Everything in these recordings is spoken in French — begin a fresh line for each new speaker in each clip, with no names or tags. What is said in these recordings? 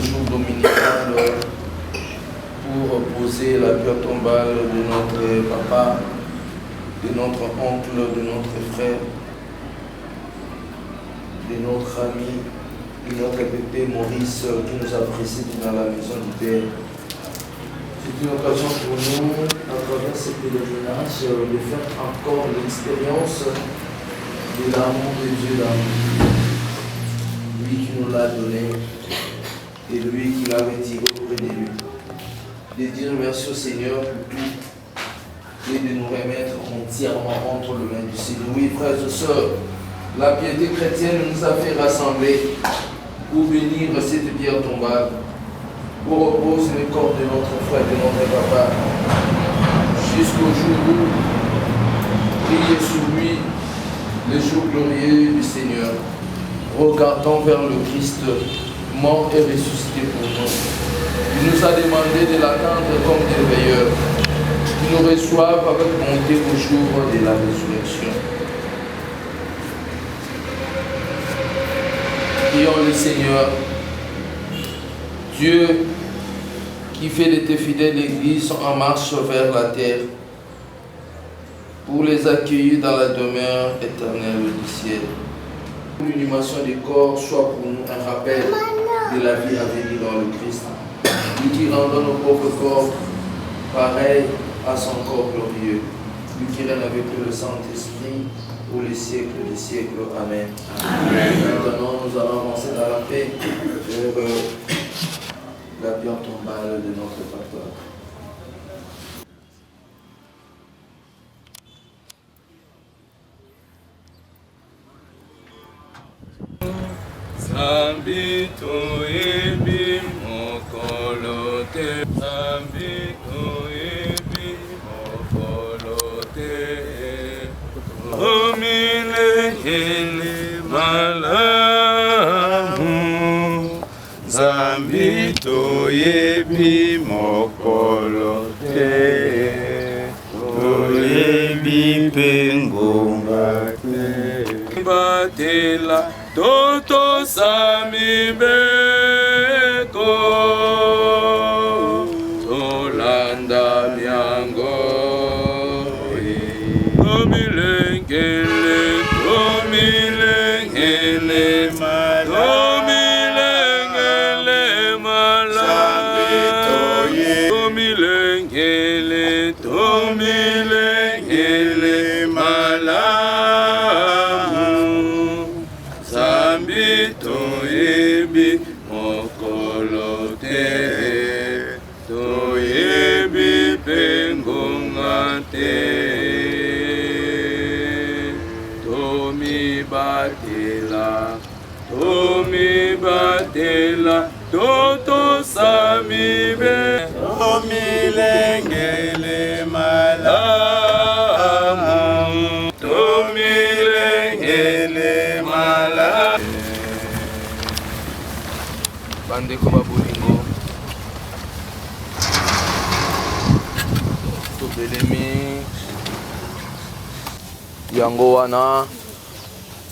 jour dominical pour poser la pierre tombale de notre papa, de notre oncle, de notre frère, de notre ami, de notre bébé Maurice qui nous a précédés dans la maison du Père. C'est une occasion pour nous, à travers ce pèlerinage, de faire encore l'expérience de l'amour de Dieu dans nous. Lui qui nous l'a donné et lui qui l'a retiré auprès de lui. De dire merci au Seigneur pour tout et de nous remettre entièrement entre les mains du Seigneur. Oui, frères et sœurs, la piété chrétienne nous a fait rassembler pour bénir cette pierre tombale, pour reposer le corps de notre frère, de notre papa, jusqu'au jour où prier sur lui le jour glorieux du Seigneur. Regardons vers le Christ, mort et ressuscité pour nous. Il nous a demandé de l'attendre comme des veilleurs, qui nous reçoivent avec bonté au jour de la résurrection. Prions le Seigneur, Dieu qui fait de tes fidèles l'Église en marche vers la terre, pour les accueillir dans la demeure éternelle du ciel. L'inhumation des corps soit pour nous un rappel de la vie à venir dans le Christ. Lui qui rendra nos pauvres corps pareil à son corps glorieux. Lui qui règne avec le Saint-Esprit pour les siècles des siècles. Amen. Amen. Maintenant, nous allons avancer dans la paix vers la pierre tombale de notre papa.
Sambito ebi mokolote, sambito ebi mokolote, omile ele malamu, sambito ebi mokolote, oebi pengongate, batela. Toto sami beko Tolanda miango Tomilengele Tomilengele Tomilengele mala Tomilengele Tomilengele mala Toyebi mokolote, toyebi pengongate, tomi batela, toto samibe, tomi lengele malamu, tomi lengele malamu.
Bandeko babolingo tobelemi yango wana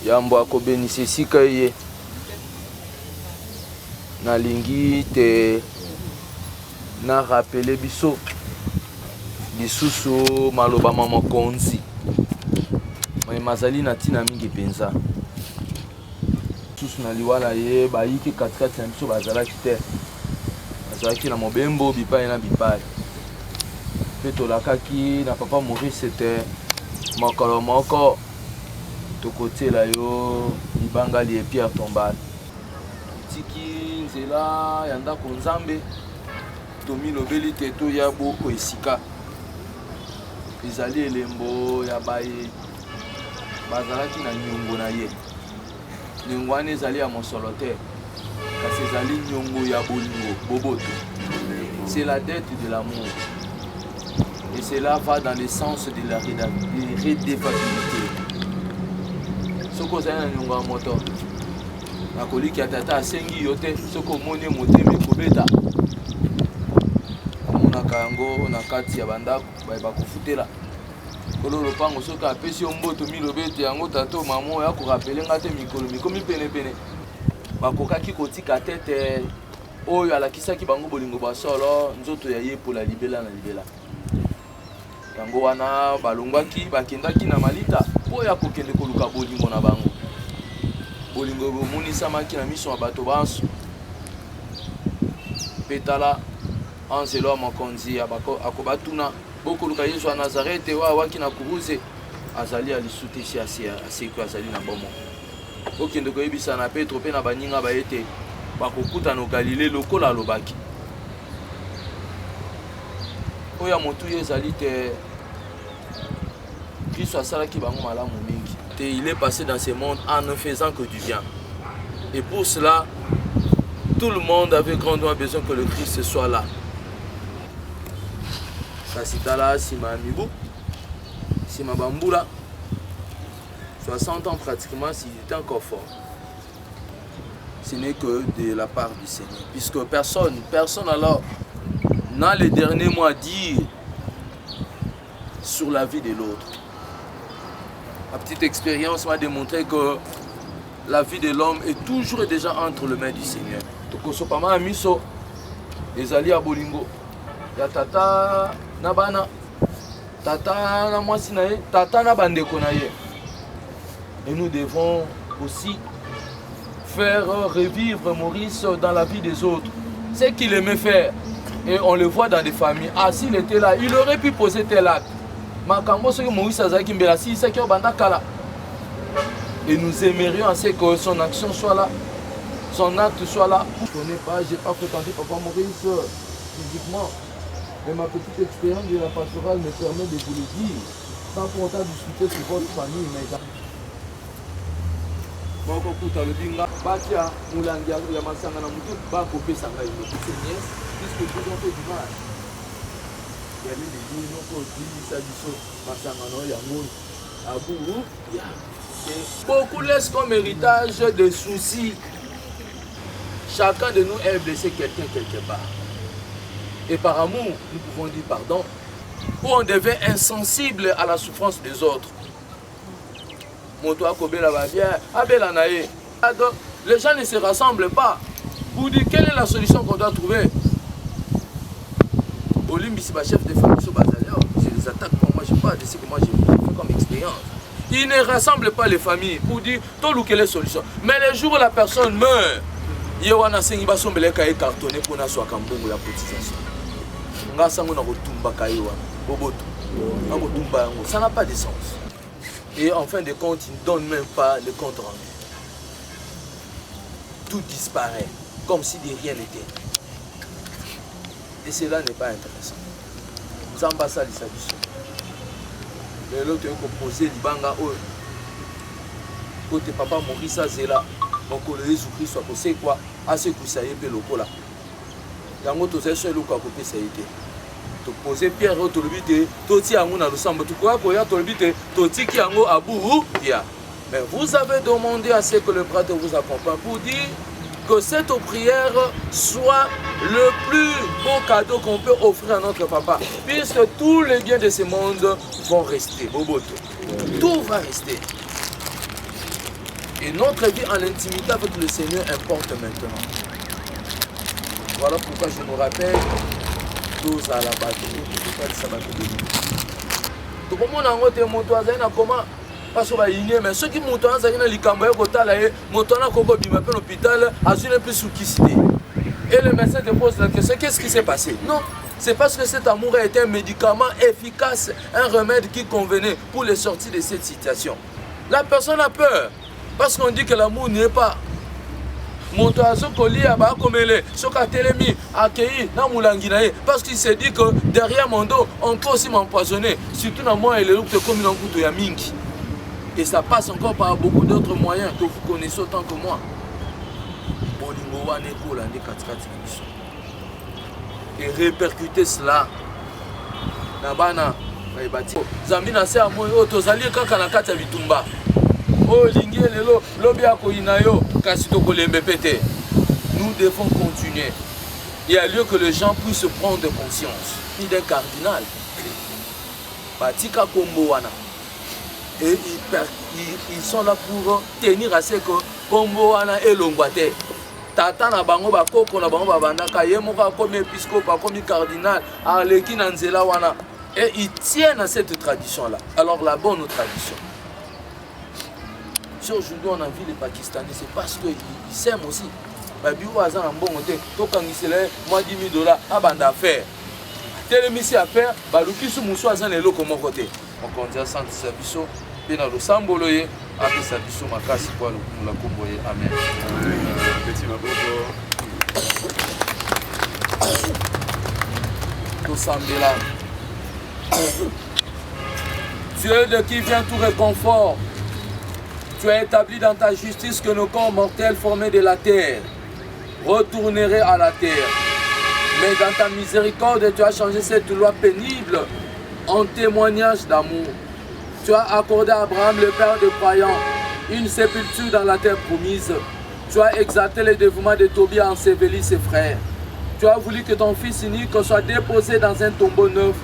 yambo akobenisa esika ye nalingi te na rapele biso lisusu maloba ma mokonzi mazali na ntina mingi mpenza susu na liwala ye bayiki katikati na biso bazalaki te, bazalaki na mobembo bipai na bipai mpe tolakaki na papa Maurice te mokolo moko tokotiela yo libangali e pierre tombale tiki nzela ya ndako nzambe tomilobeli te toya boko esika ezali elembo ya baye bazalaki na nyongo na ye. Nyongo wana ezali ya mosolo te kasi ezali nyongo ya bolingo boboto. C'est la dette de l'amour et cela va dans le sens de la redevabilité. Soko ozali na nyongo ya moto nakoliki ya tata asengi yo te soko omoni motema ekobeta omonaka yango na kati ya bandako bayeba kofutela kolo lopango soki apesi yo mboto milobete yango tato mama oyo akorapele nga te mikolo mikomi penepene bakokaki kotika tete oyo alakisaki bango bolingo basolo nzoto ya ye pour la libela na libela yango wana balongwaki bakendaki na Malita po ya kokende koluka bolingo na bango bolingo bomonisamaki na miso ya bato banso petala anzelo ya mokonzi akobatuna bokoluka Yesu ya Nazarete wa waki na kuruze azali alisute si aseko azali na bomo okende koyebisa na Petro pe na baninga bayete bakokuta no Galilée lokola alobaki oya motu ezali te Christ asalaki bango malamu mingi te il est passé dans ce monde en ne faisant que du bien et pour cela tout le monde avait grandement besoin que le Christ soit là Kasitala sima mibu sima bambula 60 ans pratiquement s'il était encore fort ce n'est que de la part du Seigneur puisque personne alors n'a les derniers mots à dire sur la vie de l'autre. Ma petite expérience m'a démontré que la vie de l'homme est toujours et déjà entre les mains du Seigneur. Tokosopama amiso ezali ya bolingo ya tata na bana tata na mwasi na ye tata na bandeko na ye. Et nous devons aussi faire revivre Maurice dans la vie des autres. C'est qu'il aimait faire. Et on le voit dans des familles. Ah, s'il était là, il aurait pu poser tel acte. Et nous aimerions assez que son action soit là, son acte soit là. Je ne connais pas, je n'ai pas fréquenté Papa Maurice physiquement. Mais ma petite expérience de la pastorale me permet de vous le dire, sans pour autant discuter sur votre famille. Mais puisque tout ont fait du mal. Il y avait des jours, beaucoup laissent comme héritage des soucis. Chacun de nous est blessé quelqu'un quelque part. Et par amour, nous pouvons dire pardon. Ou on devient insensible à la souffrance des autres. Les gens ne se rassemblent pas. Vous dites quelle est la solution qu'on doit trouver? Chef de famille, je les attaque pour moi, je parle de ce que moi j'ai fait comme expérience. Ils ne rassemblent pas les familles pour dire quelle est la solution. Mais le jour où la personne meurt, il y a un cartonné pour la cotisation. Ça n'a pas de sens. Et en fin de compte, ils ne donnent même pas le compte rendu. Tout disparaît, comme si de rien n'était. Et cela n'est pas intéressant. Nous avons passé à l'issue. Et l'autre est composé du banga. Côté Papa Maurice Zela, mon collègue Jésus-Christ soit posé quoi? Assez que ça y est, le cola. Yango to zesho le quoi copier ça y était. To poser Pierre au tolbité, toti yango na l'ensemble. Tu crois pour y a tolbité, toti qui yango abou ya. Mais vous avez demandé à ce que le prêtre vous accompagne pour dire que cette prière soit le plus beau cadeau qu'on peut offrir à notre papa. Puisque tous les biens de ce monde vont rester. Boboto. Tout va rester. Et notre vie en intimité avec le Seigneur importe maintenant. Voilà pourquoi je me rappelle tous à la bataille. Tout le monde a un moto comment. Parce que mais ceux qui montent dans la likambo l'hôpital et le médecin te pose la question, qu'est-ce qui s'est passé? Non, c'est parce que cet amour a été un médicament efficace, un remède qui convenait pour les sortir de cette situation. La personne a peur parce qu'on dit que l'amour n'est pas. Parce qu'il s'est dit que derrière mon dos, on peut aussi m'empoisonner. Surtout dans moi et le look de comme un couteau yamingi. Et ça passe encore par beaucoup d'autres moyens que vous connaissez autant que moi. Et répercuter cela. Zamina se amoy otozali kaka na kati ya bitumba. Oh lingi lelo lobi akoyina yo kasi tokolembe pete. Nous devons continuer. Il y a lieu que les gens puissent prendre conscience. Il est cardinal. Batika kombo wana. Et ils sont là pour tenir à ce que kombo wana elongwate. tata na bango bakoko na bango babandaka ye moko akomi épiscope akomi cardinal aleki na nzela wana et ils tiennent à cette tradition là. Alors la bonne tradition, si aujourd'hui on a vu les Pakistanais, c'est parce qu'ils s'aiment aussi. Babi waza na mbongo te to kangisele moi 10 000 $ à bande affaire télémisi à faire baluki su muso aza na eloko moko te mokonzi asante sa biso pe na losambolo ye apesa biso makasi kwa la kombo ye amen.
Petit maboko
to sambela. Dieu de qui vient tout réconfort, tu as établi dans ta justice que nos corps mortels formés de la terre retourneraient à la terre. Mais dans ta miséricorde, tu as changé cette loi pénible en témoignage d'amour. Tu as accordé à Abraham, le père des croyants, une sépulture dans la terre promise. Tu as exalté le dévouement de Tobie et enseveli ses frères. Tu as voulu que ton fils unique soit déposé dans un tombeau neuf,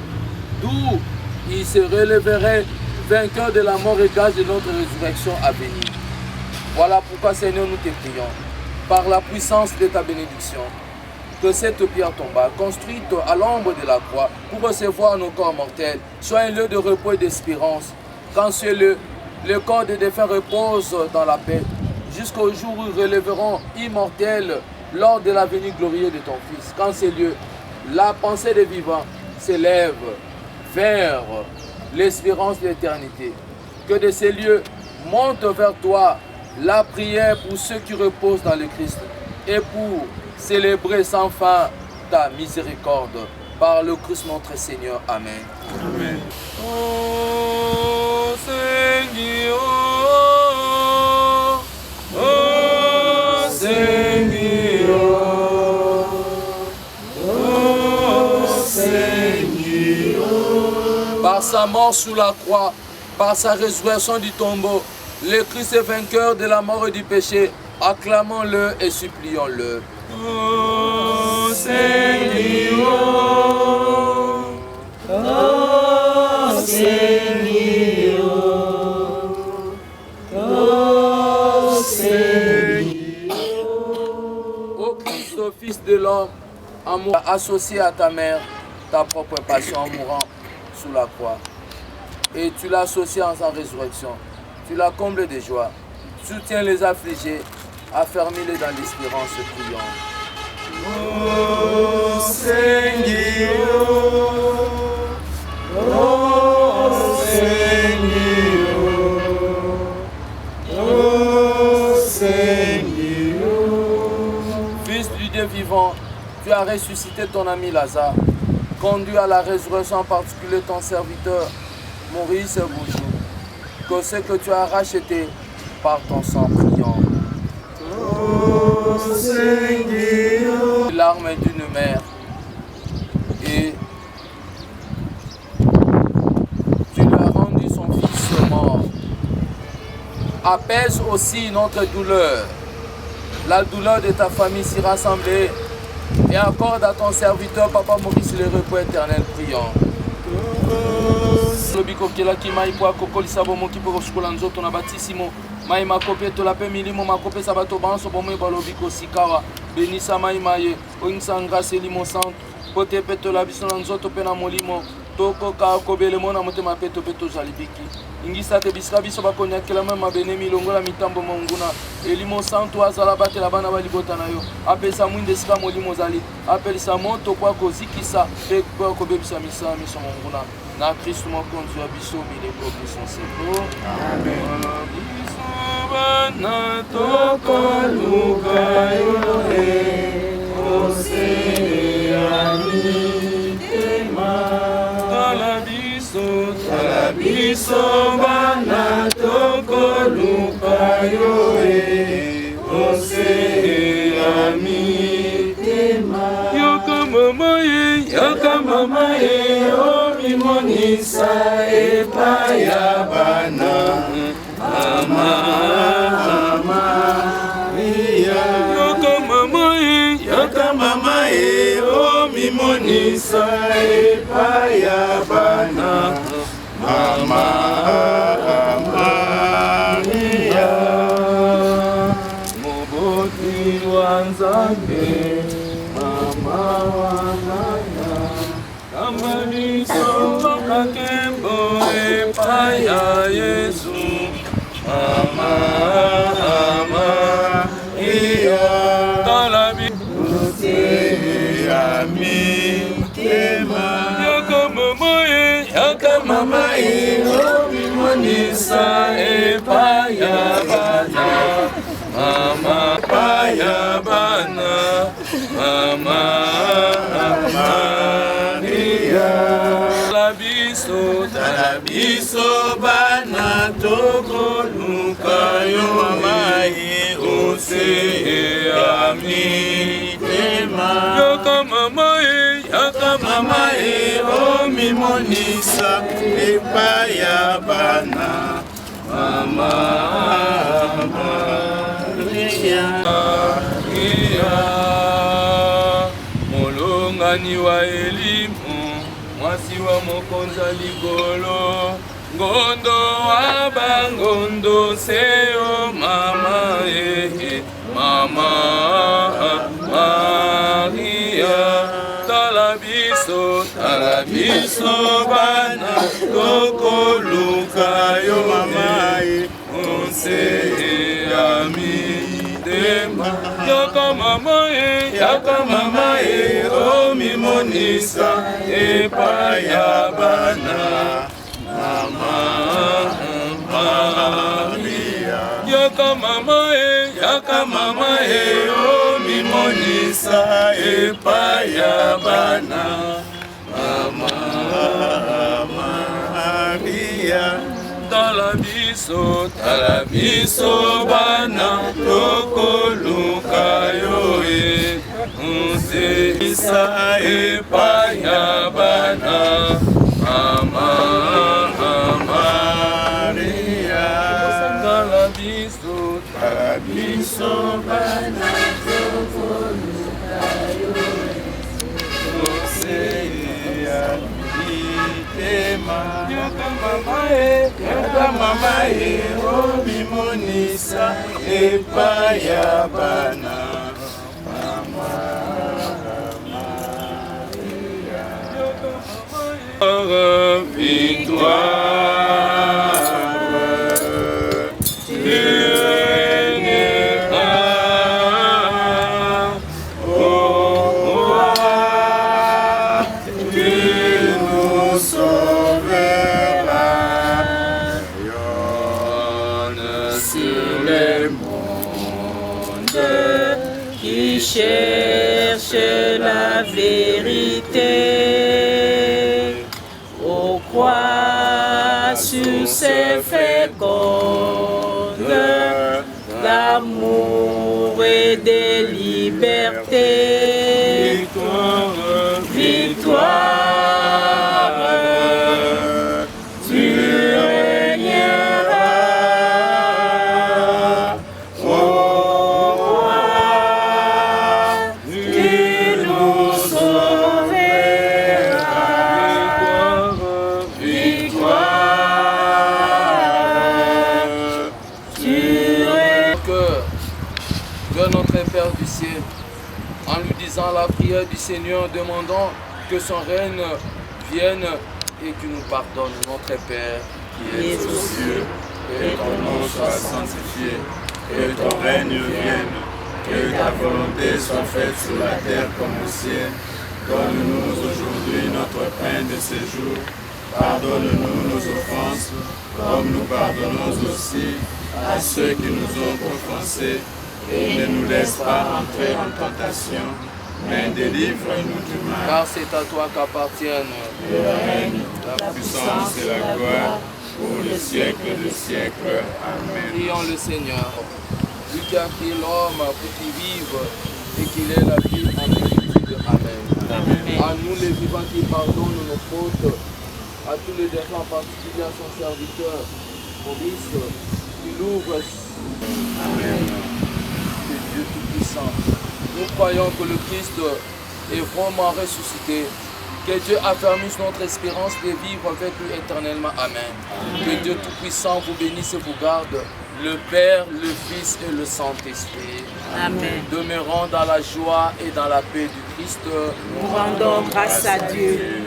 d'où il se relèverait vainqueur de la mort et gage de notre résurrection à venir. Voilà pourquoi, Seigneur, nous te prions, par la puissance de ta bénédiction, que cette pierre tombale, construite à l'ombre de la croix, pour recevoir nos corps mortels, soit un lieu de repos et d'espérance. Quand ce lieu, le corps des défunts repose dans la paix, jusqu'au jour où ils relèveront immortels lors de la venue glorieuse de ton Fils. Quand ce lieu, la pensée des vivants s'élève vers l'espérance de l'éternité. Que de ces lieux monte vers toi la prière pour ceux qui reposent dans le Christ et pour célébrer sans fin ta miséricorde. Par le Christ notre Seigneur. Amen.
Amen.
Oh Seigneur, oh Seigneur, oh Seigneur. Par sa mort sous la croix, par sa résurrection du tombeau, le Christ est vainqueur de la mort et du péché. Acclamons-le et supplions-le. Oh Seigneur, oh Seigneur, oh Seigneur. Ô Christ, Fils de l'homme, amour associé à ta mère, ta propre passion en mourant sous la croix. Et tu l'as associé en sa résurrection. Tu l'as comblé de joie. Soutiens les affligés, affermis-les dans l'espérance priant. Oh Seigneur, oh Seigneur, oh Seigneur. Fils du Dieu vivant, tu as ressuscité ton ami Lazare, conduit à la résurrection en particulier ton serviteur Maurice Boujou, que ce que tu as racheté par ton sang priant. Oh Seigneur, l'arme d'une mère, et tu lui as rendu son fils mort. Apaise aussi notre douleur, la douleur de ta famille s'y rassemblée, et accorde à ton serviteur Papa Maurice le repos éternel priant. Lobiko kelaki mai po akokolisa bomoki po kosukola nzoto na batisimo mai makope tolape milimo makope sabato banso bomoi balobiko sikawa benisa mai maye oyingisa grâce elimo santo po te mpe tolabiso na nzoto mpe na molimo tokoka kobelemo na motema mpe to mpe tozali biki ingisa te bisika biso bakonyakela mai mabene milongola mitambo monguna elimo santo azala batela bana balibota na yo apesa mwinde esika molimo ozali apelisa moto po akozikisa mpe po akobebisa misala miso monguna na Christ mokonzi wa biso mileko biso seko. Amen. Bana tokoluka yo oseani tema tala biso bana tokoluka yo oseani tema yoka mama ye omimonisa epaya bana mama Maria yoka mama ye omimonisa epaya bana mama Maria moboti wanza
Kamaliso makakembo epaya Yesu Mama iya Talabi Use ami tema Yaka mama Omi monisa epaya bana Mama paya bana Mama Talabiso bana toko luka yo mamae ose ami tema yaka mamae omi monisa epaya bana mama Maria molongani wa elimu mwasi wa mokonza ligolo ngondo abangondo seyo mama mama Maria talabiso bana lokoluka yo mama onse ami tema yaka mama omi monisa epaya bana mama Maria yaka mama omi monisa epaya bana mama Maria talabiso bana lokoluka yo onse isa epaya bana mama Maria talabiso bana lokoluka yo onse tema yaka mama omi monisa epaya bana mama Maria victoire
cherche la vérité, aux croix sur ses fécondes, d'amour et de liberté. Victoire, tu régneras.
Père du ciel, en lui disant la prière du Seigneur, demandons que son règne vienne et qu'il nous pardonne, notre Père qui est aux cieux, que ton nom soit sanctifié, que ton règne vienne, que ta volonté soit faite sur la terre comme au ciel. Donne-nous aujourd'hui notre pain de ce jour. Pardonne-nous nos offenses, comme nous pardonnons aussi à ceux qui nous ont offensés. Et ne nous laisse pas entrer en tentation, mais délivre-nous du mal. Car c'est à toi qu'appartiennent le règne, la puissance et la gloire pour le siècle des siècles. Amen. Prions le Seigneur, lui qui a créé l'homme pour qu'il vive et qu'il ait la vie en plénitude. Amen. Amen. À nous les vivants qui pardonnent nos fautes, à tous les défunts, en particulier à son serviteur, Maurice, qui l'ouvre. Amen. Dieu Tout-Puissant. Nous croyons que le Christ est vraiment ressuscité. Que Dieu affermisse notre espérance de vivre avec lui éternellement. Amen. Que Dieu Tout-Puissant vous bénisse et vous garde. le Père, le Fils et le Saint-Esprit.
Amen.
Demeurant dans la joie et dans la paix du Christ,
Nous rendons grâce à Dieu.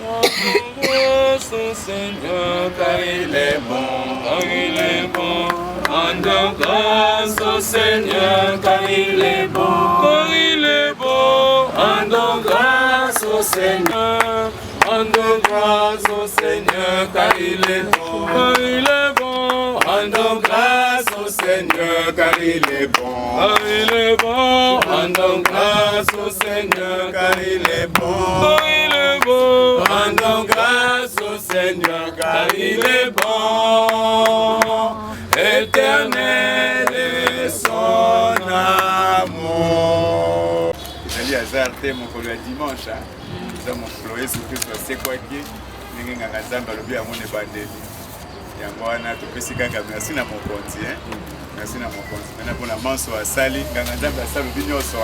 Rendons grâce au Seigneur car il est bon, car il est bon. Rendons grâce au Seigneur car il est bon, car il est bon. Rendons grâce au Seigneur, rendons grâce au Seigneur car il est bon, car il est bon. Rendons grâce au Seigneur car il est bon, car il est bon. Rendons grâce au Seigneur car il est bon, car il est bon. Rendons grâce au Seigneur car il est bon. Éternel est son amour.
Ezali hasard te mokolo ya dimanche eza mokolo Yesu Kristo asekwaki ndenge nganga Nzambe alobi yango na ebandeli yango wana topesi kaka merci na mokonzi merci na mokonzi mpena mpona manso asali nganga Nzambe asali lobi nyonso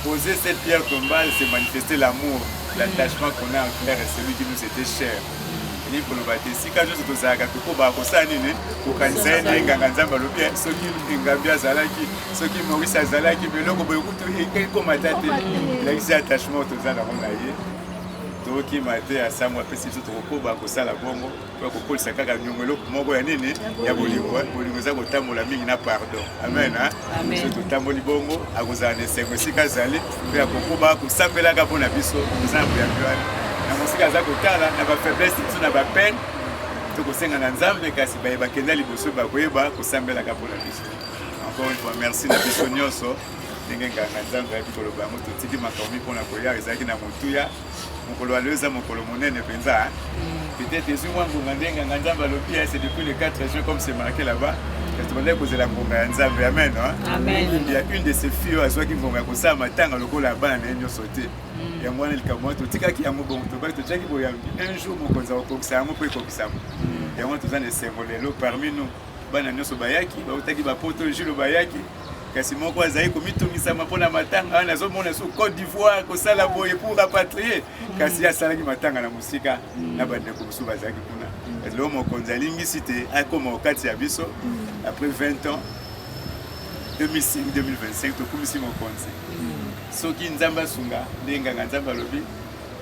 poser cette pierre tombale c'est manifester l'amour l'attachement qu'on a envers celui qui nous était cher ni koloba te sika nyonso tozalaka tokoba kosala nini kokanisa ye ndenge nganga Nzambe alobi soki Ngambi azalaki soki Maurice azalaki biloko boye kutu ekomata te elakisi attachement toza nango na ye tokima te asango apesi biso tokokoba kosala bongo po kokolisa kaka nyongo eloko moko ya nini ya bolingo bolingo eza kotambola mingi na pardon amen so totamboli bongo akozala na esengo esika azali mpe akokoba kosambelaka mpo na biso toza na boyambi wana na mosika aza kotala na bafaiblesse biso na bapeine tokosenga na Nzambe kasi bakenda liboso bakoyeba kosambelaka mpo na biso. Encore une fois merci na biso nyonso ndenge nganga Nzambe ayebi koloba yango totiki makambo mpona koya ezalaki na motuya mokolo aleo eza mokolo monene mpenza peut-être ezwi mwa ngonga ndenge nganga Nzambe alobi c'est depuis le 4 juin comme c'est marqué là-bas tobandaki kozela ngonga ya Nzambe amen. Il y a une de ces filles oyo azwaki ngonga ya kosala matanga lokola ya bana na ye nyonso te yango wana likambo wana totikaki yango bongo tobaki totiaki boyambi un jour mokonzi akokokisa yango mpo ekokisama yango toza na esengo lelo parmi nous bana nyonso bayaki bautaki bapoto julo bayaki kasi moko azali komitungisama mpona matanga wana azomona so Côte d'Ivoire kosala boye pour rapatrier kasi asalaki matanga na mosika na bandeko mosusu bazalaki kuna lelo mokonzi alingisi te akoma okati ya biso après 20 ans 2005-2025 tokumisi mokonzi soki Nzambe asunga ndenge nganga Nzambe alobi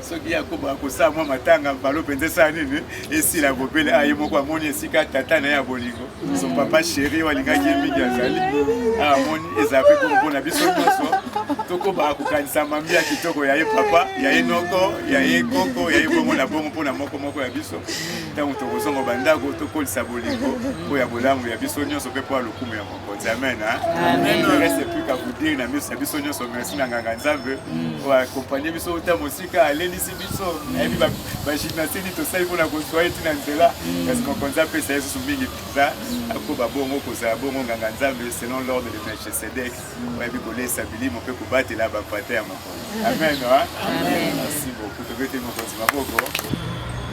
soki yakoba kosala mwa matanga balo mpenza esala nini esila bobele aye moko amoni esika tata na ye ya bolingo son papa chéri walingaki ye mingi azali amoni ezala mpe mpona biso nyonso tokoba kokanisa mambi ya kitoko ya ye papa ya ye noko ya ye koko ya ye bongo na bongo mpona moko ya biso ntango tokozonga bandako tokolisa bolingo mpo ya bolamu ya biso nyonso mpe mpo ya lokumu ya mokonzi amen. Il reste plus qu'à vous dire na miso ya biso nyonso merci na nganga Nzambe oyo akompanie biso uta mosika alendisi biso ayebi bagymnasie nini tosali mpona koswaye ntina nzela kasi mokonzi apesa ye susu mingi mpenza akoba bongo kozala bongo nganga Nzambe selon l'ordre de Melchisedec oyebi kolesa bilimo mpe kobatela bapata ya mokonzi amen. Merci beaucoup tobete mokonzi maboko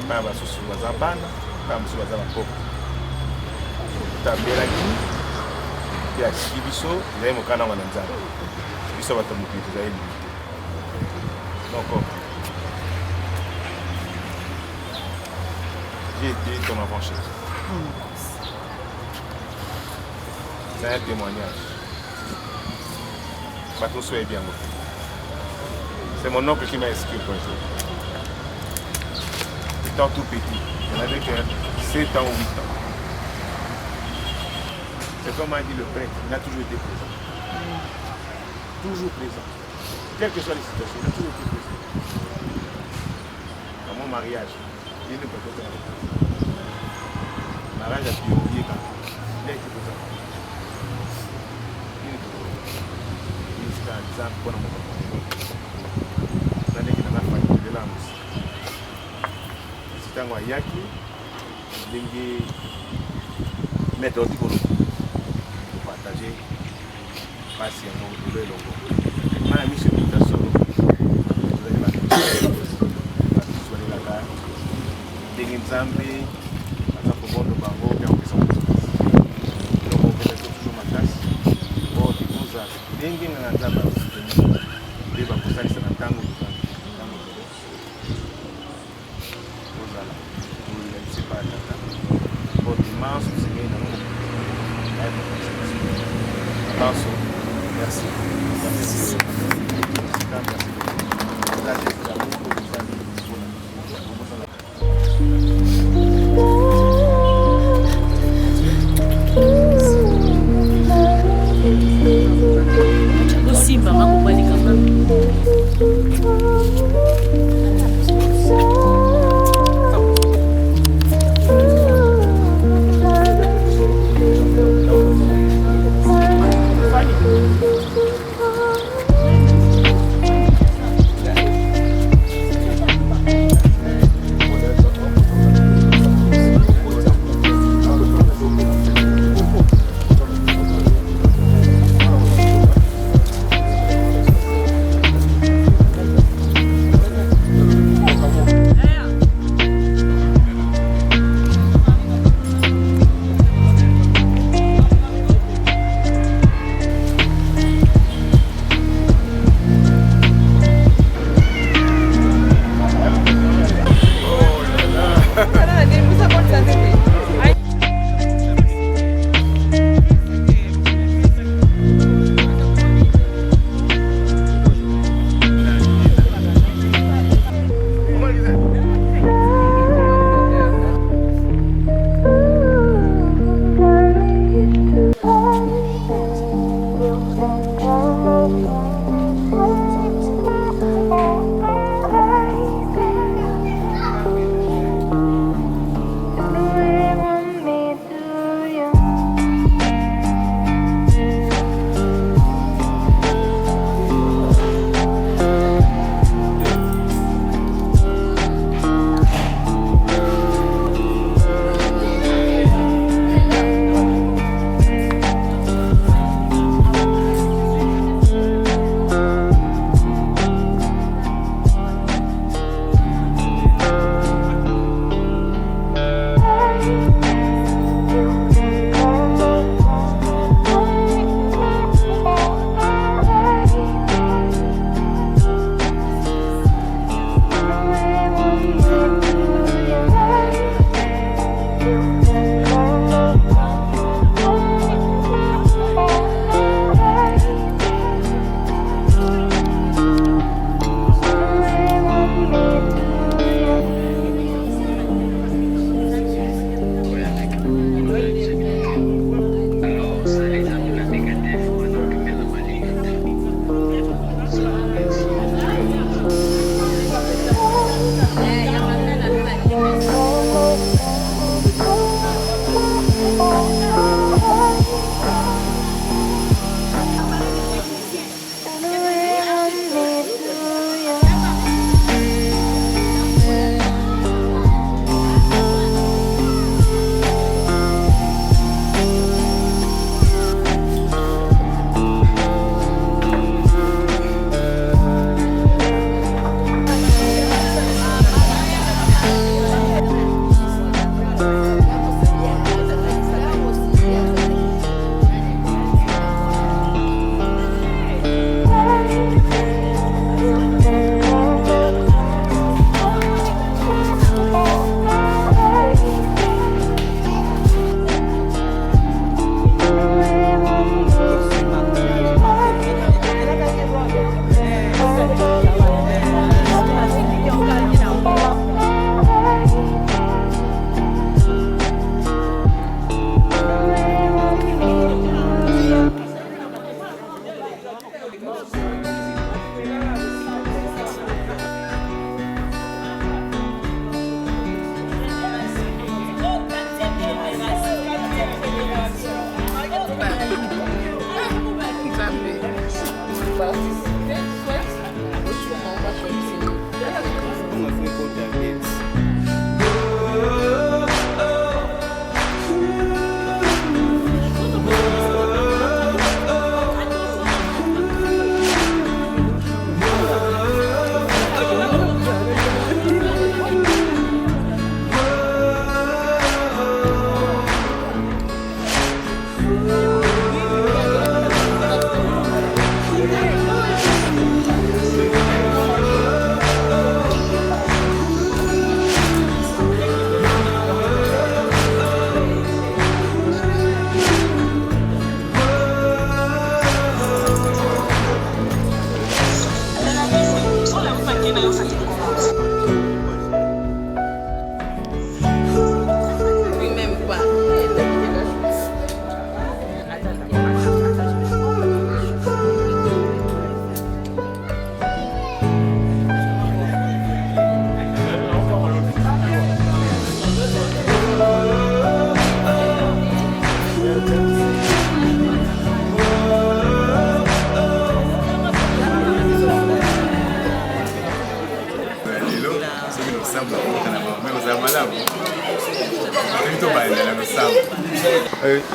bana basusu baza bana bana mosusu baza bakoko tabelaki mpe asiki biso ezali mokanda ngo na Nzambe biso bato mokili tozali limite donc j'ai été ton avant-chef. C'est un témoignage. Bateau soit bien. C'est mon oncle qui m'a inscrit pour ça. Étant tout petit, il avait que 7 ans ou 8 ans. C'est comme m'a dit le prêtre, il a toujours été présent. Toujours présent. Quelles que soient les situations, il a toujours été présent. Dans mon mariage, il ne peut pas être mariage a pu oublier quand il a été présent. Il est présent. Il est un exemple pour nous. L'année qu'il a fait de l'âme aussi. C'est un wayaki, dengue, mettre au niveau pour partager patiemment le logo. Ma amie c'est tout à solo. Vous allez la soigner la gare. Dengue Nzambe. Bon de bango bien on peut donc on peut toujours ma classe bon qui vous a dengue na Nzambe de ba kusali sana tango tango voilà vous ne sais pas bon dimanche c'est bien na Merci. Merci.
Simba makubalika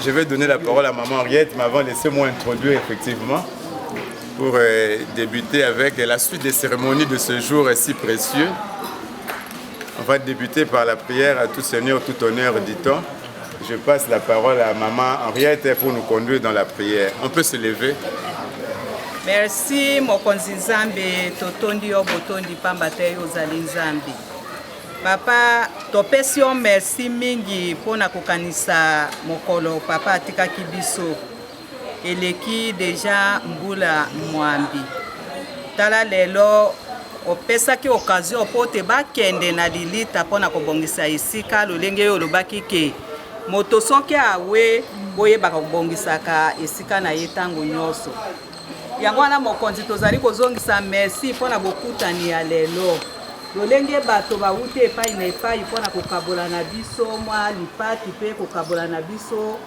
Je vais donner la parole à Maman Henriette, mais avant, laissez-moi introduire effectivement pour débuter avec la suite des cérémonies de ce jour si précieux. On va débuter par la prière à tout Seigneur, tout honneur, dit-on. Je passe la parole à Maman Henriette pour nous conduire dans la prière. On peut se lever.
Merci mokonzi nzambe totondi yo botondi pamba te yo zali nzambe. Papa topesi yo merci mingi pona kokanisa mokolo papa atikaki biso. Eleki deja mbula mwambi. Tala lelo opesaki occasion po te bakende na lilita pona kobongisa esika lolenge yo lobaki ke moto sonke awe boye bakobongisaka esika na ye tango nyonso. Yango wana mokonzi tozali kozongisa merci pona bokutani ya lelo. Lolenge bato bawute epai na epai pona kokabola na biso mwa lipati pe kokabola na biso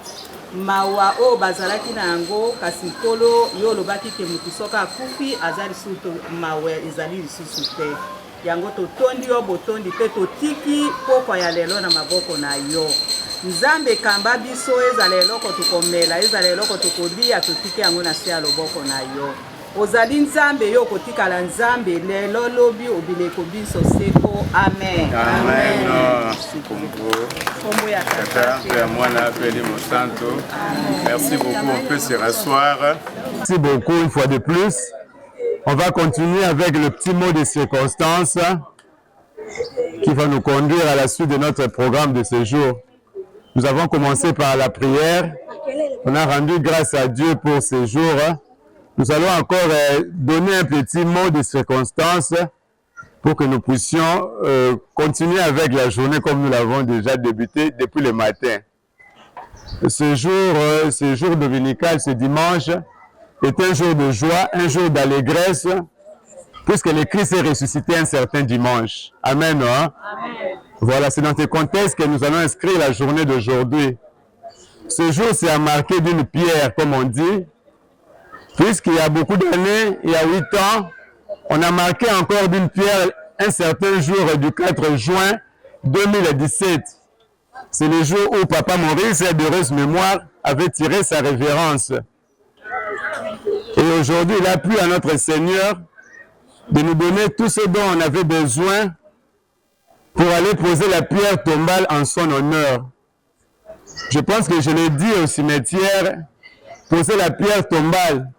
mawa o bazalaki na yango kasi kolo yo lobaki ke mutu soka akufi azali suto mawa ezali lisusu te. Yango totondi yo botondi pe totiki poko ya lelo na maboko na yo. Nzambe kamba biso ezala eloko tukomela ezala eloko tukolia totiki yango na se ya loboko na yo. Ozali nzambe yo kotikala nzambe lelo lobi obileko biso seko amen.
Amen. Merci beaucoup, on peut se rasseoir.
Merci beaucoup une fois de plus. On va continuer avec le petit mot de circonstance qui va nous conduire à la suite de notre programme de ce jour. Nous avons commencé par la prière. On a rendu grâce à Dieu pour ce jour. Nous allons encore donner un petit mot de circonstance pour que nous puissions continuer avec la journée comme nous l'avons déjà débuté depuis le matin. Ce jour dominical, ce dimanche, est un jour de joie, un jour d'allégresse, puisque le Christ est ressuscité un certain dimanche. Amen. Hein? Amen. Voilà, c'est dans ce contexte que nous allons inscrire la journée d'aujourd'hui. Ce jour, c'est à marquer d'une pierre, comme on dit, puisqu'il y a beaucoup d'années, il y a 8 ans, on a marqué encore d'une pierre un certain jour du 4 juin 2017. C'est le jour où Papa Maurice, d'heureuse mémoire, avait tiré sa révérence. Et aujourd'hui, il a plu à notre Seigneur de nous donner tout ce dont on avait besoin pour aller poser la pierre tombale en son honneur. Je pense que je l'ai dit au cimetière, poser la pierre tombale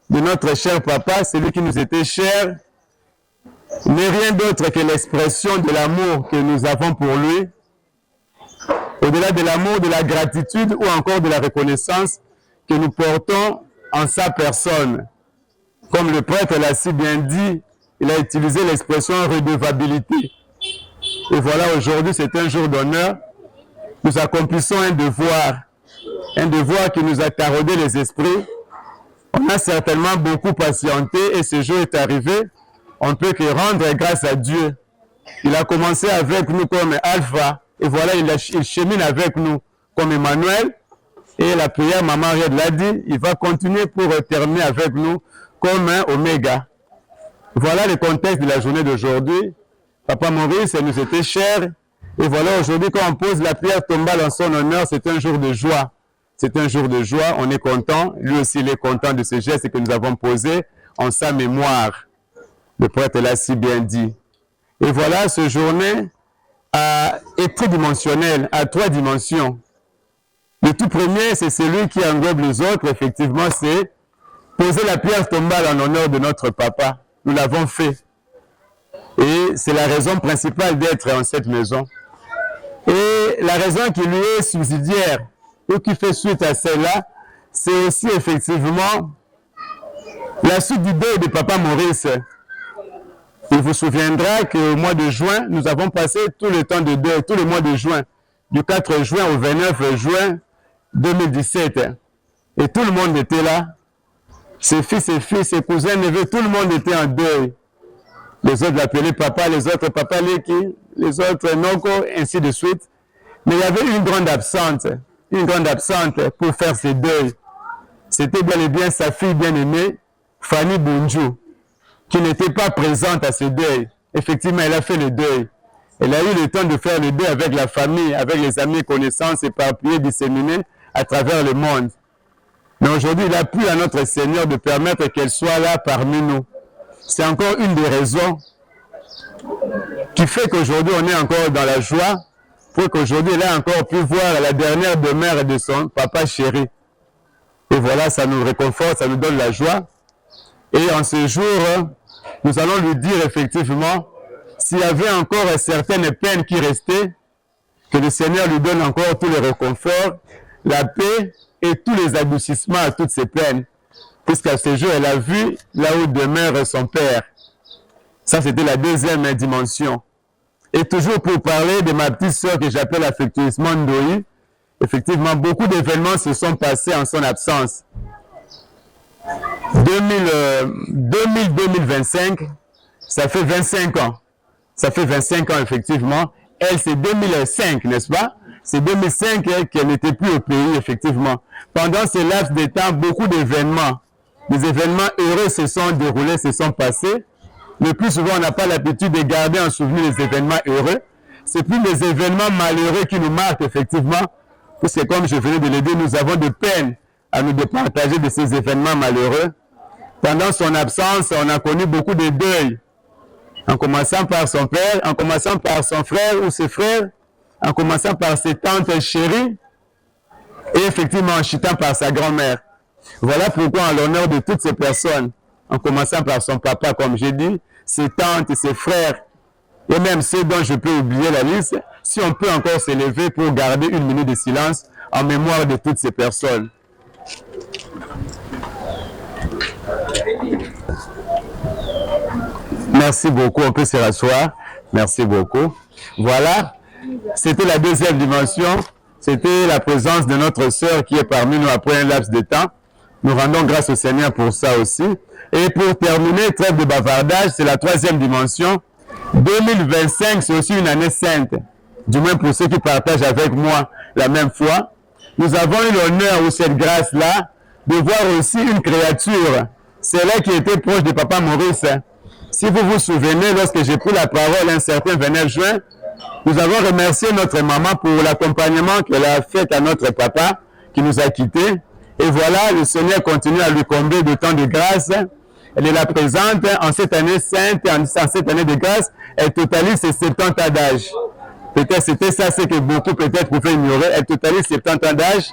de notre cher papa, celui qui nous était cher, n'est rien d'autre que l'expression de l'amour que nous avons pour lui, au-delà de l'amour, de la gratitude ou encore de la reconnaissance que nous portons en sa personne. Comme le prêtre l'a si bien dit, il a utilisé l'expression redevabilité. Et voilà, aujourd'hui, c'est un jour d'honneur. Nous accomplissons un devoir qui nous a taraudé les esprits. On a certainement beaucoup patienté et ce jour est arrivé. On ne peut que rendre grâce à Dieu. Il a commencé avec nous comme Alpha et voilà, il chemine avec nous comme Emmanuel. Et la prière, Maman Henriette l'a dit, il va continuer pour terminer avec nous comme un Oméga. Voilà le contexte de la journée d'aujourd'hui. Papa Maurice nous était cher. Et voilà, aujourd'hui, quand on pose la pierre tombale en son honneur, c'est un jour de joie. C'est un jour de joie, on est content. Lui aussi, il est content de ce geste que nous avons posé en sa mémoire. Le prêtre l'a si bien dit. Et voilà, ce journée est tridimensionnelle, à 3 dimensions. Le tout premier, c'est celui qui englobe les autres. Effectivement, c'est poser la pierre tombale en honneur de notre papa. Nous l'avons fait. Et c'est la raison principale d'être en cette maison. Et la raison qui lui est subsidiaire, ou qui fait suite à celle-là, c'est aussi effectivement la suite du deuil de Papa Maurice. Il vous souviendra qu'au mois de juin, nous avons passé tout le temps de deuil, tout le mois de juin, du 4 juin au 29 juin 2017. Et tout le monde était là. Ses fils, ses filles, ses cousins, neveux, tout le monde était en deuil. Les autres l'appelaient papa, les autres papa Leki, les autres Noko, ainsi de suite. Mais il y avait une grande absente pour faire ce deuil. C'était bel et bien sa fille bien-aimée, Fanny Bunju, qui n'était pas présente à ce deuil. Effectivement, elle a fait le deuil. Elle a eu le temps de faire le deuil avec la famille, avec les amis, connaissances, éparpillés, disséminés, à travers le monde. Mais aujourd'hui, il a plu à notre Seigneur de permettre qu'elle soit là parmi nous. C'est encore une des raisons qui fait qu'aujourd'hui, on est encore dans la joie, pour qu'aujourd'hui, elle a encore pu voir la dernière demeure de son papa chéri. Et voilà, ça nous réconforte, ça nous donne la joie. Et en ce jour, nous allons lui dire effectivement, s'il y avait encore certaines peines qui restaient, que le Seigneur lui donne encore tous les réconforts, la paix et tous les adoucissements à toutes ces peines. Puisqu'à ce jour, elle a vu là où demeure son Père. Ça, c'était la deuxième dimension. Et toujours pour parler de ma petite sœur que j'appelle affectueusement Ndoyi, effectivement, beaucoup d'événements se sont passés en son absence. 2025, ça fait 25 ans. Ça fait 25 ans, effectivement. Elle, c'est 2005, n'est-ce pas? C'est 2005 qu'elle n'était plus au pays, effectivement. Pendant ce laps de temps, beaucoup d'événements, des événements heureux se sont déroulés, se sont passés. Le plus souvent, on n'a pas l'habitude de garder en souvenir les événements heureux. C'est plus les événements malheureux qui nous marquent, effectivement. Puisque, comme je venais de le dire, nous avons de peine à nous départager de ces événements malheureux. Pendant son absence, on a connu beaucoup de deuils. En commençant par son père, en commençant par son frère ou ses frères, en commençant par ses tantes chéries, et effectivement en chutant par sa grand-mère. Voilà pourquoi, en l'honneur de toutes ces personnes, en commençant par son papa, comme j'ai dit, ses tantes et ses frères, et même ceux dont je peux oublier la liste, si on peut encore s'élever pour garder une minute de silence en mémoire de toutes ces personnes. Merci beaucoup, on peut se rasseoir. Merci beaucoup. Voilà, c'était la deuxième dimension. C'était la présence de notre sœur qui est parmi nous après un laps de temps. Nous rendons grâce au Seigneur pour ça aussi. Et pour terminer, trêve de bavardage, c'est la troisième dimension. 2025, c'est aussi une année sainte. Du moins pour ceux qui partagent avec moi la même foi. Nous avons eu l'honneur ou cette grâce-là de voir aussi une créature. C'est là qui était proche de Papa Maurice. Si vous vous souvenez, lorsque j'ai pris la parole un certain 29 juin, nous avons remercié notre maman pour l'accompagnement qu'elle a fait à notre papa qui nous a quittés. Et voilà, le Seigneur continue à lui combler de temps de grâce. Elle est la présente en cette année sainte, en cette année de grâce, elle totalise ses 70 ans d'âge. Peut-être c'était ça, c'est que beaucoup peut-être pouvaient ignorer. Elle totalise 70 ans d'âge.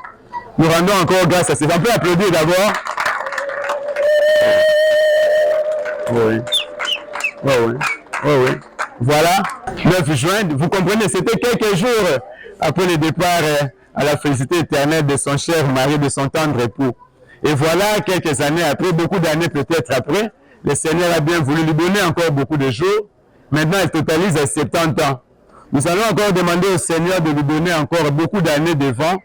Nous rendons encore grâce à ces. On peut applaudir d'abord. Oui. Oh oui. Oh oui. Voilà, 9 juin, vous comprenez, c'était quelques jours après le départ à la félicité éternelle de son cher mari, de son tendre époux. Et voilà, quelques années après, beaucoup d'années peut-être après, le Seigneur a bien voulu lui donner encore beaucoup de jours. Maintenant, elle totalise 70 ans. Nous allons encore demander au Seigneur de lui donner encore beaucoup d'années devant,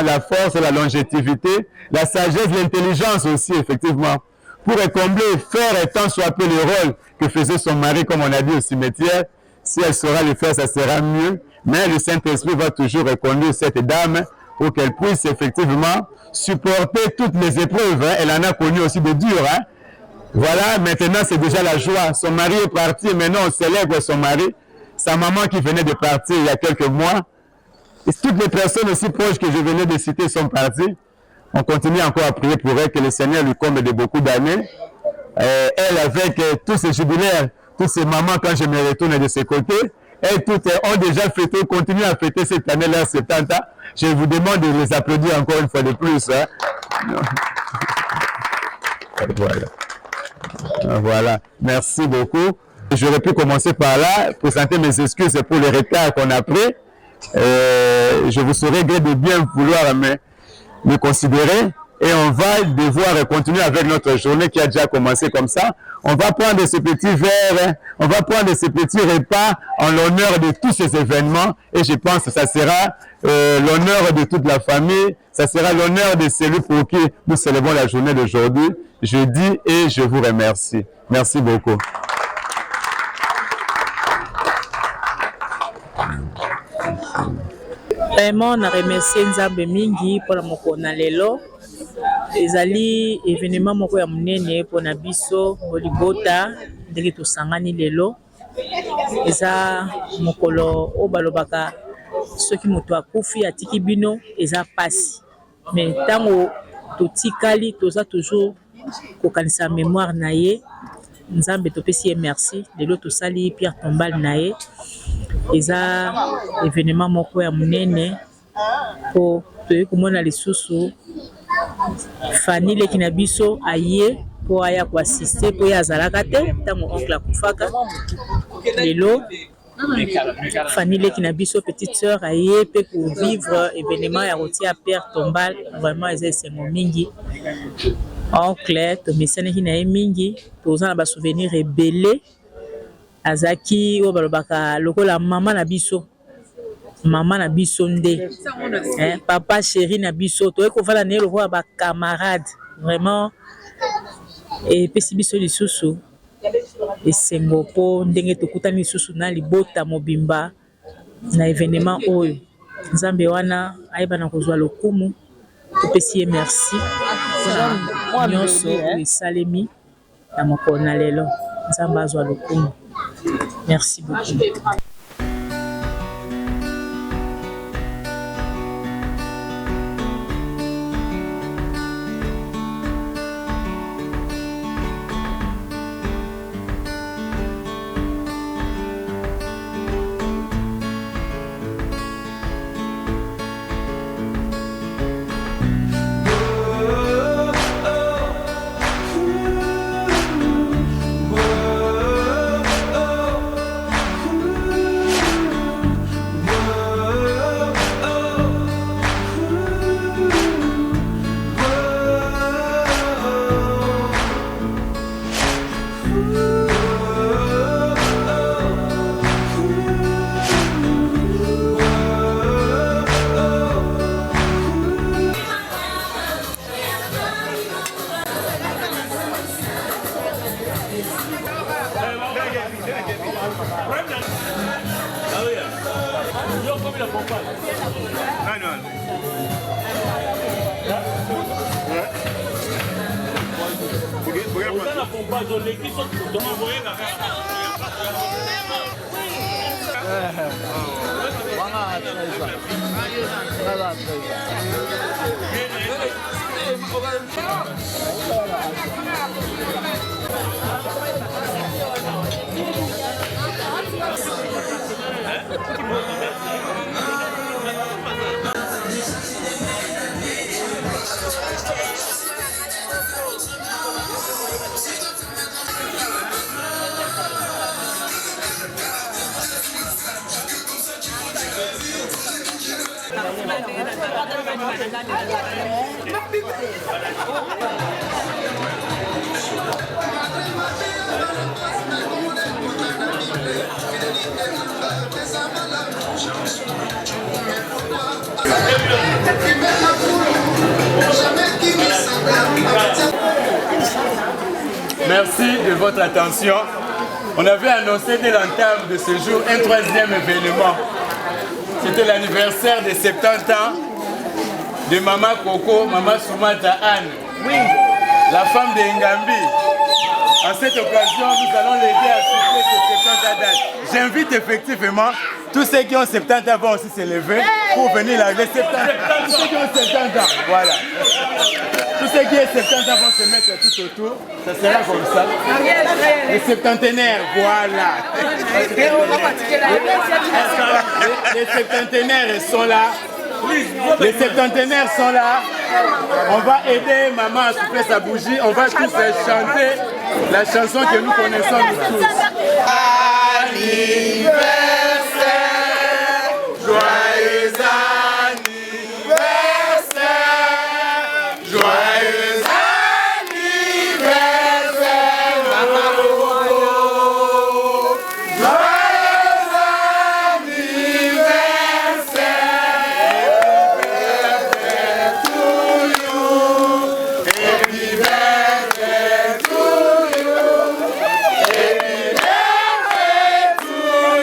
la force, la longévité, la sagesse, l'intelligence aussi, effectivement, pour combler, faire tant soit peu le rôle que faisait son mari, comme on a dit au cimetière. Si elle saura le faire, ça sera mieux. Mais le Saint-Esprit va toujours reconduire cette dame pour qu'elle puisse effectivement supporter toutes les épreuves. Elle en a connu aussi de dures. Voilà, maintenant c'est déjà la joie. Son mari est parti, maintenant on célèbre son mari. Sa maman qui venait de partir il y a quelques mois. Et toutes les personnes aussi proches que je venais de citer sont parties. On continue encore à prier pour elle, que le Seigneur lui comble de beaucoup d'années. Elle, avec tous ces jubilaires, tous ces mamans, quand je me retourne de ce côté, elles toutes ont déjà fêté, continuent à fêter cette année leur 70 ans. Je vous demande de les applaudir encore une fois de plus. Voilà. Merci beaucoup. J'aurais pu commencer par là, présenter mes excuses pour le retard qu'on a pris. Je vous serais gré de bien vouloir me considérer et on va devoir continuer avec notre journée qui a déjà commencé comme ça. On va prendre ce petit verre, on va prendre ce petit repas en l'honneur de tous ces événements et je pense que ça sera l'honneur de toute la famille, ça sera l'honneur de celui pour qui nous célébrons la journée d'aujourd'hui. Je dis et je vous remercie. Merci beaucoup.
Vraiment, on a remercié Nzambe mingi pour la mokona lelo. Ezali événement moko ya munene pour na biso Bolibota ndenge tosangani lelo. Eza mokolo o balobaka soki moto akufi atiki bino eza pasi mais ntango totikali toza toujours kokanisa mémoire na ye nzambe topesi ye merci lelo tosali pierre tombale na ye eza événement moko ya monene po toyei komona lisusu Fanny leki na biso aye po aya koasiste po ye azalaka te ntango oncle akufaka lelo Fanny leki na biso petite sœur aye pe pour vivre événement ya kotia Pierre Tombal vraiment eza esengo mingi oncle tomesanaki na ye mingi toza na basouvenir ebele azaki oyo balobaka lokola mama na biso nde papa chéri na biso toyei kovala na ye lokola bacamarade vraiment epesi biso lisusu esengo mpo ndenge tokutani lisusu na libota mobimba na événement oyo nzambe wana ayeba na kozwa lokumu topesi ye merci na nyonso oyo esalemi na mokolo na lelo nzambe azwa lokumu merci beaucoup.
Merci de votre attention. On avait annoncé dès l'entame de ce jour un troisième événement. C'était l'anniversaire de 70 ans de Maman Coco, Maman Soumata Anne, oui, la femme de Ngambi. En cette occasion, nous allons l'aider à souffler ces 70 ans d'âge. J'invite effectivement tous ceux qui ont 70 ans vont aussi se lever pour venir la les 70 ans. Tous ceux qui ont 70 ans, voilà. Tous ceux qui ont 70 ans vont se mettre tout autour. Ça sera comme ça. Les septentenaires, voilà. Les septentenaires sont là. Les septentenaires sont là. On va aider maman à souffler sa bougie. On va tous chanter la chanson que nous connaissons nous tous. Anniversaire, joyeux anniversaire, joyeux anniversaire, maman Coco, joyeux anniversaire, happy birthday to you, happy birthday to you, happy birthday to you.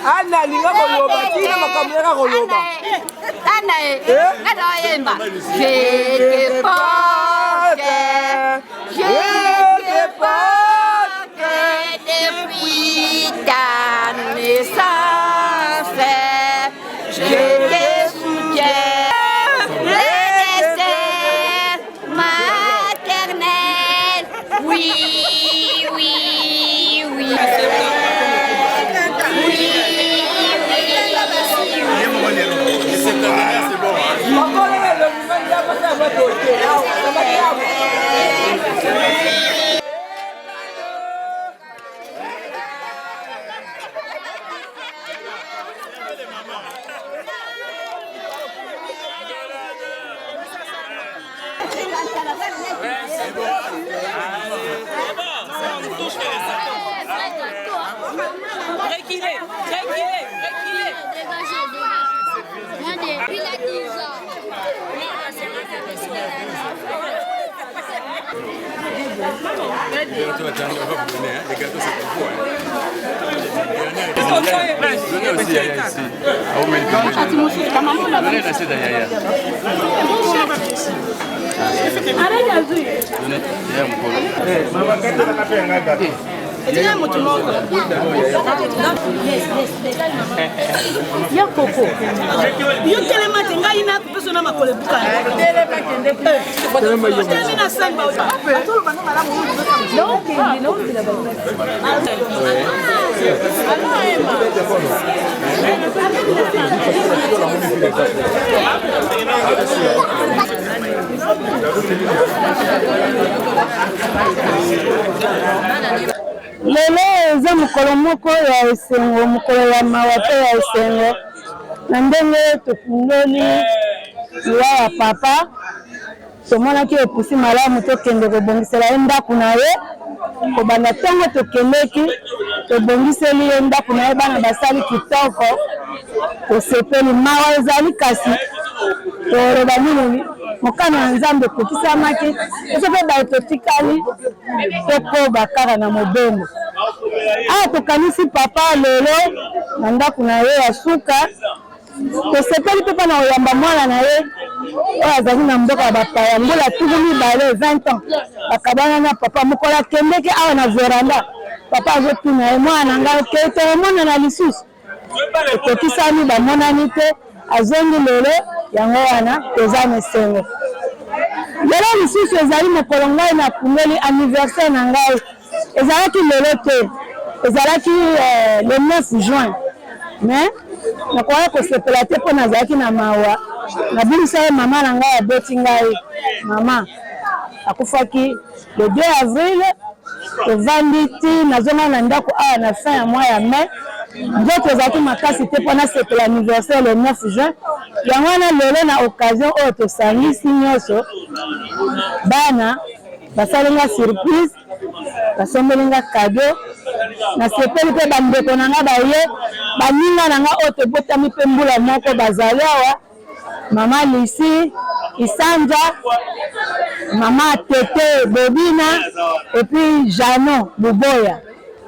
Anna linga koloba tina makamera koloba
Anna yemba je te porte depuis ta naissance je te soutiens le destin maternel oui
Reculez. Il a 10 ans.
Ya koko. Yo telema tenga ina kupeso na makole buka. Telema na samba. No,
lelo eza mokolo moko ya esengo, mokolo ya mawa pe ya esengo, na ndenge tofungoli liwa ya papa tomonaki epusi malamu tokende kobongisela ye ndako na ye. Kobanda ntango tokendeki tobongiseli ye ndako na ye, bana basali kitoko, tosepeli mawa ezali kasi toloba nini mokano na Nzambe ekokisamaki ezo mpe baye totikali tokoba kaka na mobembo. Awa tokanisi papa lelo na ndako na ye ya suka, tosepeli mpe na koyamba mwana na ye oyo azali na mboka ya bapaya mbula tuku mibale 20 ans bakabana na papa. Mokolo akendeki awa na veranda papa azotuna ye mwana na ngai okei tomonana lisusu, ekokisami bamonani te, azongi lelo yango wana toza na esengo. Lelo lisusu ezali mokolo ngai na kumeli anniversaire na ngai, ezalaki lelo te, ezalaki le 9 juin, mais nakoya kosepela te mpo nazalaki na mawa. Nabimisa ye mama na ngai abeti ngai, mama akufaki le 2 avril, tovandi ti nazonga na ndako awa na fin ya mois ya mai, nzoto ezalaki makasi te mpo nasepela anniversaire le 9 juin. Yango wana lelo na occasion oyo tosangisi nyonso, bana basalinga surprise, basombelinga cadeau, nasepeli mpe bandeko na nga baye, baninga na nga oyo tobotami mpe mbula moko bazali awa, mama Lisi Isanja, mama Tete Bobina, et puis Jano Buboya.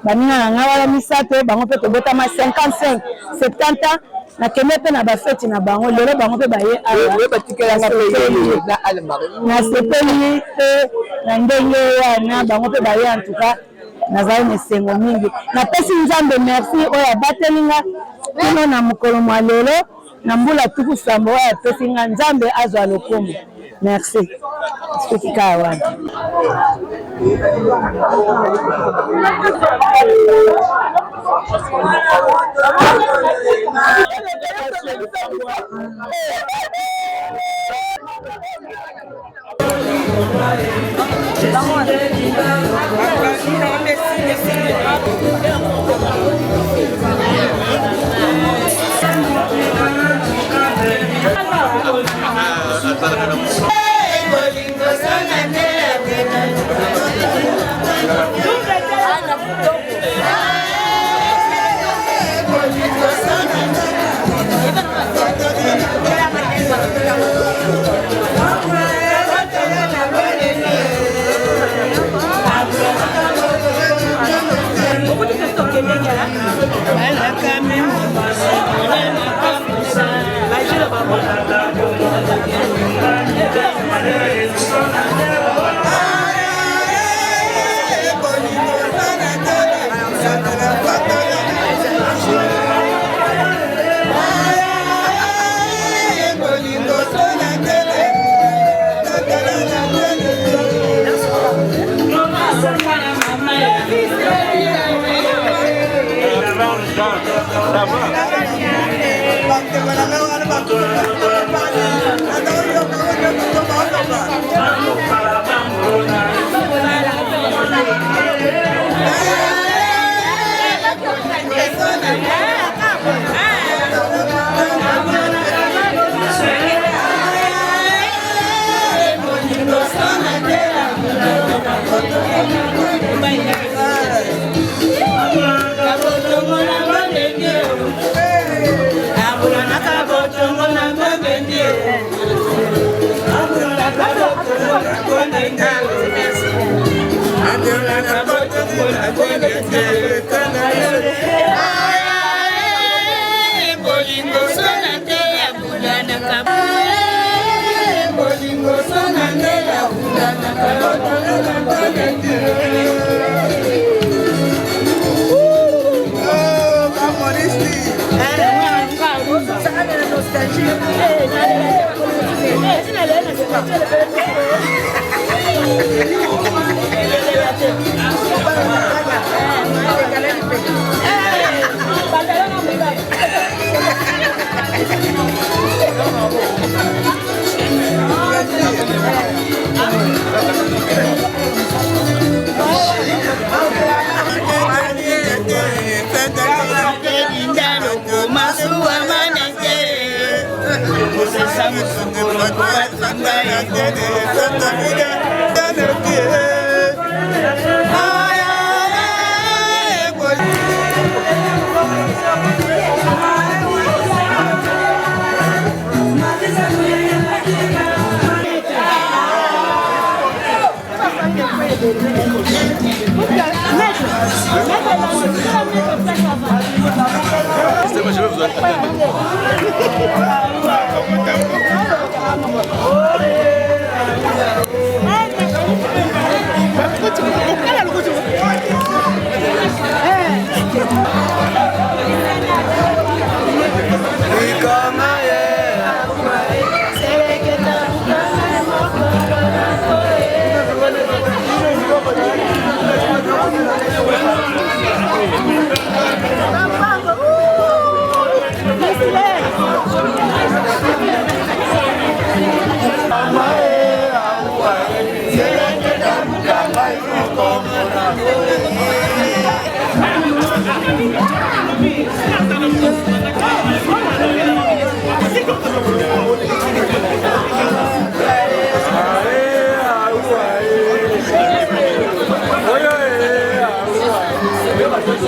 Baninga na nga wala misato, bango mpe tobotama 55, 70 ans, na kende mpe na bafeti na bango, lelo bango mpe baye awa. Nasepeli mpe na ndenge wana, bango mpe baye en tout cas, nazali na esengo mingi. Napesi Nzambe merci oyo abatelinga, kino na mokolo mwa lelo na mbula tuku sambo oyo apesi nga Nzambe azwa lokumu. Merci. Sikika wana.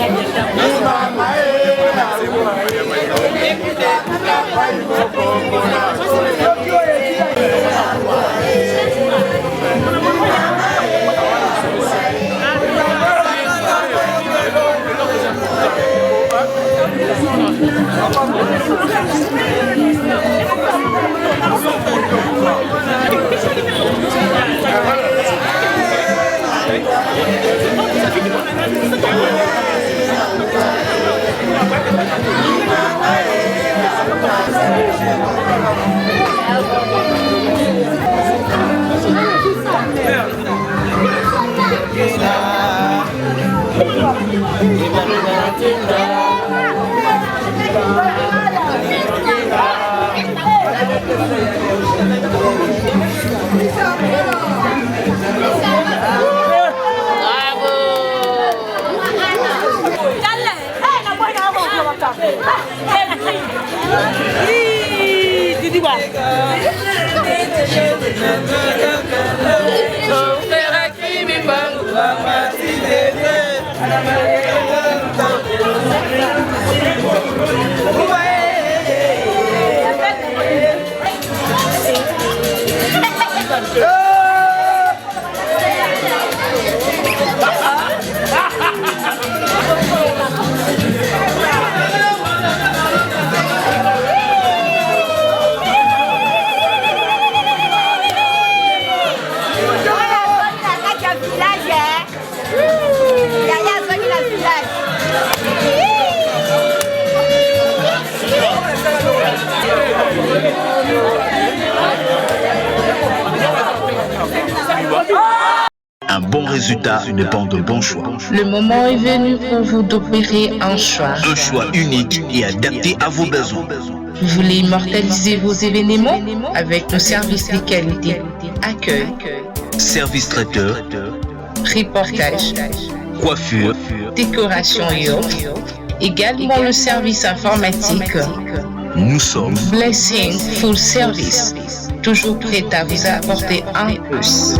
Thank you.
Un bon résultat dépend de bons choix.
Le moment est venu pour vous d'opérer un choix.
Un choix unique et adapté à vos besoins.
Vous voulez immortaliser vos événements avec nos services de qualité, accueil,
service traiteur,
reportage,
coiffure,
décoration et autres. Également le service informatique.
Nous sommes
Blessing Full Service, toujours prêt à vous apporter un plus.